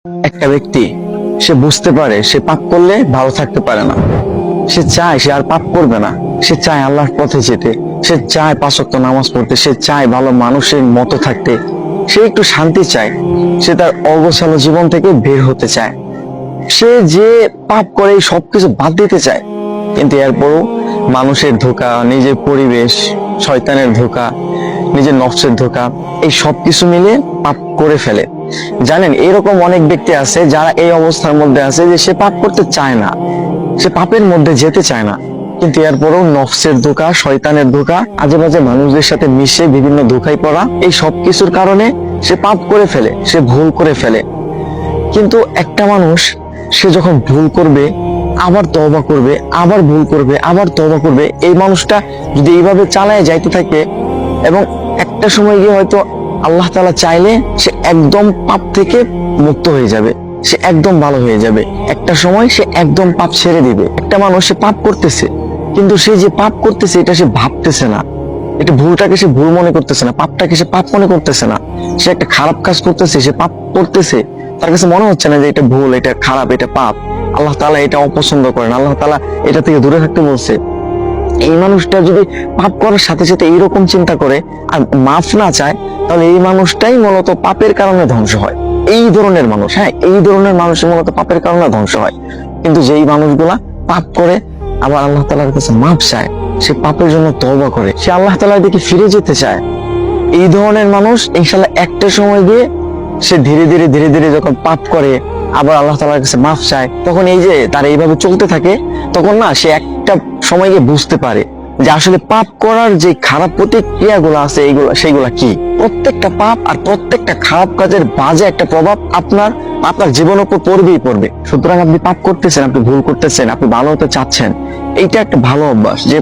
একটা ব্যক্তি সে বুঝতে পারে সে পাপ করলে ভালো থাকতে পারে না, সে চায় সে আর পাপ করবে না, সে চায় আল্লাহর পথে যেতে, সে চায় 5 ওয়াক্ত নামাজ পড়তে, সে চায় ভালো মানুষের মতো থাকতে, সে একটু শান্তি চায়, সে তার অগোছালো জীবন থেকে বের হতে চায়, সে যে পাপ করে এই সবকিছু বাদ দিতে চায়। কিন্তু এরপরও মানুষের ধোঁকা, নিজের পরিবেশ, শয়তানের ধোঁকা, নিজের নফসের ধোঁকা, এই সবকিছু মিলে পাপ করে ফেলে। জানেন, এরকম অনেক ব্যক্তি আছে যারা এই অবস্থার মধ্যে আছে যে সে পাপ করতে চায় না, সে পাপের মধ্যে যেতে চায় না, কিন্তু এরপরও নফসের ধোঁকা, শয়তানের ধোঁকা, আজে বাজে মানুষদের সাথে মিশে বিভিন্ন ধোঁকায় পড়া, এই সবকিছুর কারণে সে পাপ করে ফেলে, সে ভুল করে ফেলে। কিন্তু একটা মানুষ সে যখন ভুল করবে, আবার তওবা করবে, আবার ভুল করবে, আবার তওবা করবে, এই মানুষটা যদি এইভাবে চালায় যাইতে থাকে এবং একটা সময় গিয়ে হয়তো আল্লাহ তাআলা চাইলে সে একদম পাপ থেকে মুক্ত হয়ে যাবে, সে একদম ভালো হয়ে যাবে। একটা সময় সে একদম পাপ ছেড়ে দিবে। একটা মানুষ সে পাপ করতেছে, কিন্তু সে যে পাপ করতেছে এটা সে ভাবতেছে না, এটা ভুলটাকে সে ভুল মনে করতেছে না, পাপটাকে সে পাপ মনে করতেছে না। সে একটা খারাপ কাজ করতেছে, সে পাপ করতেছে, তার কাছে মনে হচ্ছে না যে এটা ভুল, এটা খারাপ, এটা পাপ, আল্লাহ তাআলা এটা অপছন্দ করেন, আল্লাহ তাআলা এটা থেকে দূরে থাকতে বলছে। এই মানুষটা যদি পাপ করার সাথে সাথে এইরকম চিন্তা করে আর মাফ না চায়, তাহলে এই মানুষটাই মূলত পাপের কারণে ধ্বংস হয়। এই ধরনের মানুষ, হ্যাঁ, এই ধরনের মানুষ মূলত পাপের কারণে ধ্বংস হয়। কিন্তু যেই মানুষগুলা পাপ করে আবার আল্লাহ তাআলার কাছে মাফ চায়, সে পাপের জন্য তওবা করে, সে আল্লাহ তাআলার দিকে ফিরে যেতে চায়, এই ধরনের মানুষ ইনশাআল্লাহ একটা সময় গিয়ে সে ধীরে ধীরে ধীরে ধীরে যখন পাপ করে আবার আল্লাহ তাআলার কাছে মাফ চায়, তখন এই যে তার এইভাবে চলতে থাকে, তখন না সে একটা সময় গিয়ে বুঝতে পারে যে আসলে পাপ করার যে খারাপ প্রতিক্রিয়াগুলো আছে সেইগুলা কি। প্রত্যেকটা পাপ আর প্রত্যেকটা খারাপ কাজের বাজে একটা প্রভাব আপনার জীবনের উপর পড়বেই পড়বে। সুতরাং আপনি পাপ করতেছেন, আপনি ভুল করতেছেন, আপনি ভালো হতে চাচ্ছেন, এইটা একটা ভালো অভ্যাস যে